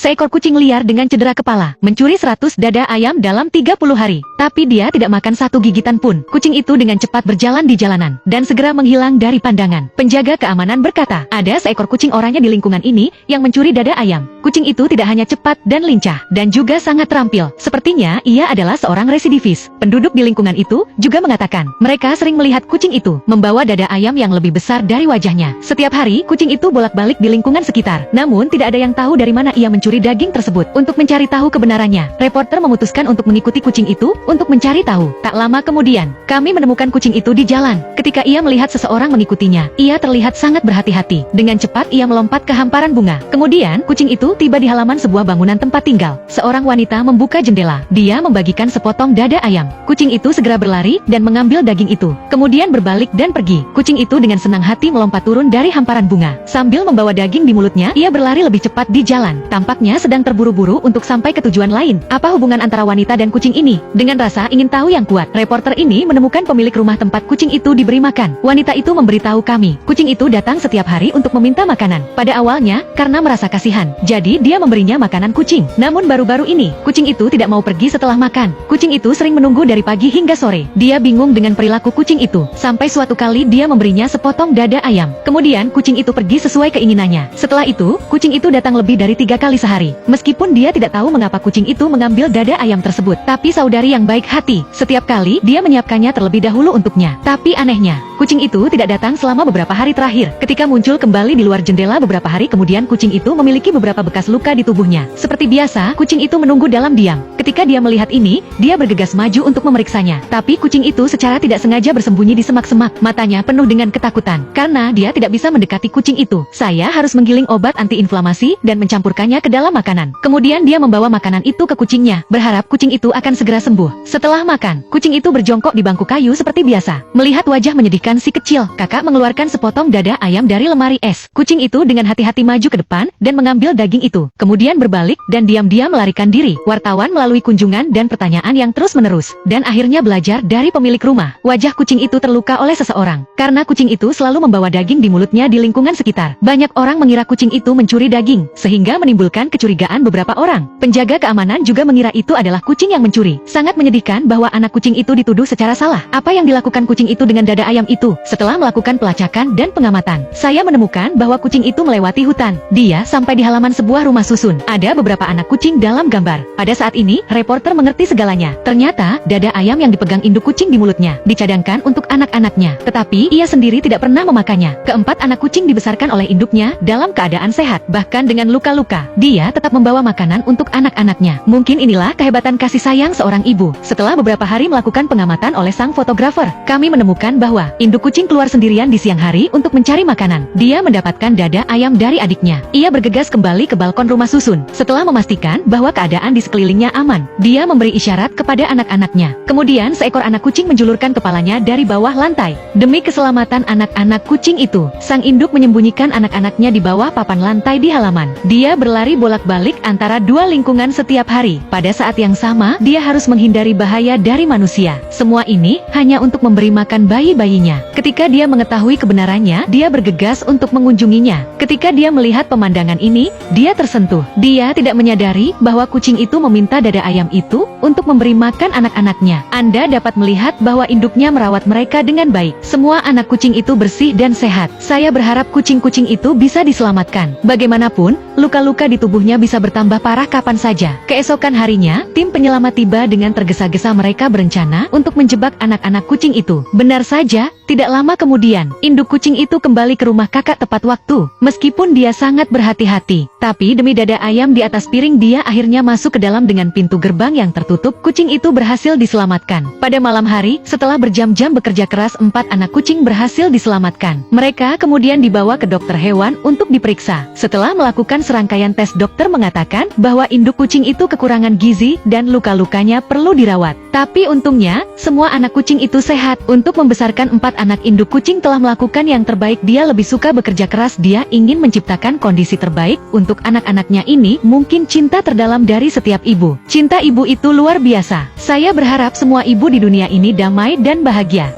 seekor kucing liar dengan cedera kepala, mencuri 100 dada ayam dalam 30 hari. Tapi dia tidak makan satu gigitan pun. Kucing itu dengan cepat berjalan di jalanan, dan segera menghilang dari pandangan. Penjaga keamanan berkata, ada seekor kucing oranye di lingkungan ini, yang mencuri dada ayam. Kucing itu tidak hanya cepat dan lincah, dan juga sangat terampil. Sepertinya, ia adalah seorang residivis. Penduduk di lingkungan itu, juga mengatakan, mereka sering melihat kucing itu, membawa dada ayam yang lebih besar dari wajahnya. Setiap hari, kucing itu bolak-balik di lingkungan sekitar. Namun, tidak ada yang tahu dari mana ia mencuri daging tersebut. Untuk mencari tahu kebenarannya, reporter memutuskan untuk mengikuti kucing itu, untuk mencari tahu. Tak lama kemudian, kami menemukan kucing itu di jalan. Ketika ia melihat seseorang mengikutinya, ia terlihat sangat berhati-hati. Dengan cepat, ia melompat ke hamparan bunga. Kemudian, kucing itu tiba di halaman sebuah bangunan tempat tinggal. Seorang wanita membuka jendela. Dia membagikan sepotong dada ayam. Kucing itu segera berlari, dan mengambil daging itu. Kemudian berbalik dan pergi. Kucing itu dengan senang hati melompat turun dari hamparan bunga. Sambil membawa daging di mulutnya, ia berlari lebih cepat di jalan. Tampaknya sedang terburu-buru untuk sampai ke tujuan lain. Apa hubungan antara wanita dan kucing ini? Dengan rasa ingin tahu yang kuat, reporter ini menemukan pemilik rumah tempat kucing itu diberi makan. Wanita itu memberitahu kami, kucing itu datang setiap hari untuk meminta makanan. Pada awalnya, karena merasa kasihan, jadi dia memberinya makanan kucing. Namun baru-baru ini, kucing itu tidak mau pergi setelah makan. Kucing itu sering menunggu dari pagi hingga sore. Dia bingung dengan perilaku kucing itu. Sampai suatu kali dia memberinya sepotong dada ayam. Kemudian kucing itu pergi sesuai keinginannya. Setelah itu, kucing itu datang lebih dari 3 kali sehari. Meskipun dia tidak tahu mengapa kucing itu mengambil dada ayam tersebut. Tapi saudari yang baik hati, setiap kali dia menyiapkannya terlebih dahulu untuknya. Tapi anehnya, kucing itu tidak datang selama beberapa hari terakhir. Ketika muncul kembali di luar jendela beberapa hari kemudian, kucing itu memiliki beberapa bekas luka di tubuhnya. Seperti biasa, kucing itu menunggu dalam diam. Ketika dia melihat ini, dia bergegas maju untuk memeriksanya. Tapi kucing itu secara tidak sengaja bersembunyi di semak-semak. Matanya penuh dengan ketakutan. Karena dia tidak bisa mendekati kucing itu. Saya harus menggiling obat antiinflamasi dan mencampurkannya ke dalam makanan. Kemudian dia membawa makanan itu ke kucingnya, berharap kucing itu akan segera sembuh. Setelah makan, kucing itu berjongkok di bangku kayu seperti biasa. Melihat wajah menyedihkan si kecil, kakak mengeluarkan sepotong dada ayam dari lemari es. Kucing itu dengan hati-hati maju ke depan dan mengambil daging itu. Kemudian berbalik dan diam-diam melarikan diri. Wartawan melalui kunjungan dan pertanyaan yang terus-menerus. Dan akhirnya belajar dari pemilik rumah. Wajah kucing itu terluka oleh seseorang. Karena kucing itu selalu membawa daging di mulutnya di lingkungan sekitar. Banyak orang mengira kucing itu mencuri daging, sehingga menimbulkan kecurigaan beberapa orang. Penjaga keamanan juga mengira itu adalah kucing yang mencuri. Sangat menyedihkan bahwa anak kucing itu dituduh secara salah. Apa yang dilakukan kucing itu dengan dada ayam itu? Setelah melakukan pelacakan dan pengamatan, saya menemukan bahwa kucing itu melewati hutan. Dia sampai di halaman sebuah rumah susun. Ada beberapa anak kucing dalam gambar. Pada saat ini, reporter mengerti segalanya. Ternyata, dada ayam yang dipegang induk kucing di mulutnya dicadangkan untuk anak-anaknya. Tetapi, ia sendiri tidak pernah memakannya. Keempat anak kucing dibesarkan oleh induknya dalam keadaan sehat. Bahkan dengan luka-luka, dia tetap membawa makanan untuk anak-anaknya. Mungkin inilah kehebatan kasih sayang seorang ibu. Setelah beberapa hari melakukan pengamatan oleh sang fotografer, kami menemukan bahwa induk kucing keluar sendirian di siang hari untuk mencari makanan. Dia mendapatkan dada ayam dari adiknya. Ia bergegas kembali ke balkon rumah susun. Setelah memastikan bahwa keadaan di sekelilingnya aman, dia memberi isyarat kepada anak-anaknya. Kemudian seekor anak kucing menjulurkan kepalanya dari bawah lantai. Demi keselamatan anak-anak kucing itu, sang induk menyembunyikan anak-anaknya di bawah papan lantai di halaman. Dia berlari bolak-balik antara dua lingkungan setiap hari. Pada saat yang sama, dia harus menghindari bahaya dari manusia. Semua ini hanya untuk memberi makan bayi-bayinya. Ketika dia mengetahui kebenarannya, dia bergegas untuk mengunjunginya. Ketika dia melihat pemandangan ini, dia tersentuh. Dia tidak menyadari bahwa kucing itu meminta dada ayam itu untuk memberi makan anak-anaknya. Anda dapat melihat bahwa induknya merawat mereka dengan baik. Semua anak kucing itu bersih dan sehat. Saya berharap kucing-kucing itu bisa diselamatkan. Bagaimanapun, luka-luka di tubuhnya bisa bertambah parah kapan saja. Keesokan harinya, tim penyelamat tiba dengan tergesa-gesa. Mereka berencana untuk menjebak anak-anak kucing itu. Benar saja, tidak lama kemudian, induk kucing itu kembali ke rumah kakak tepat waktu. Meskipun dia sangat berhati-hati, tapi demi dada ayam di atas piring, dia akhirnya masuk ke dalam dengan pintu gerbang yang tertutup. Kucing itu berhasil diselamatkan. Pada malam hari, setelah berjam-jam bekerja keras, 4 anak kucing berhasil diselamatkan. Mereka kemudian dibawa ke dokter hewan untuk diperiksa. Setelah melakukan serangkaian tes, dokter mengatakan bahwa induk kucing itu kekurangan gizi dan luka-lukanya perlu dirawat. Tapi untungnya, semua anak kucing itu sehat. Untuk membesarkan 4 anak induk kucing telah melakukan yang terbaik. Dia lebih suka bekerja keras. Dia ingin menciptakan kondisi terbaik untuk anak-anaknya ini. Mungkin cinta terdalam dari setiap ibu. Cinta ibu itu luar biasa. Saya berharap semua ibu di dunia ini damai dan bahagia.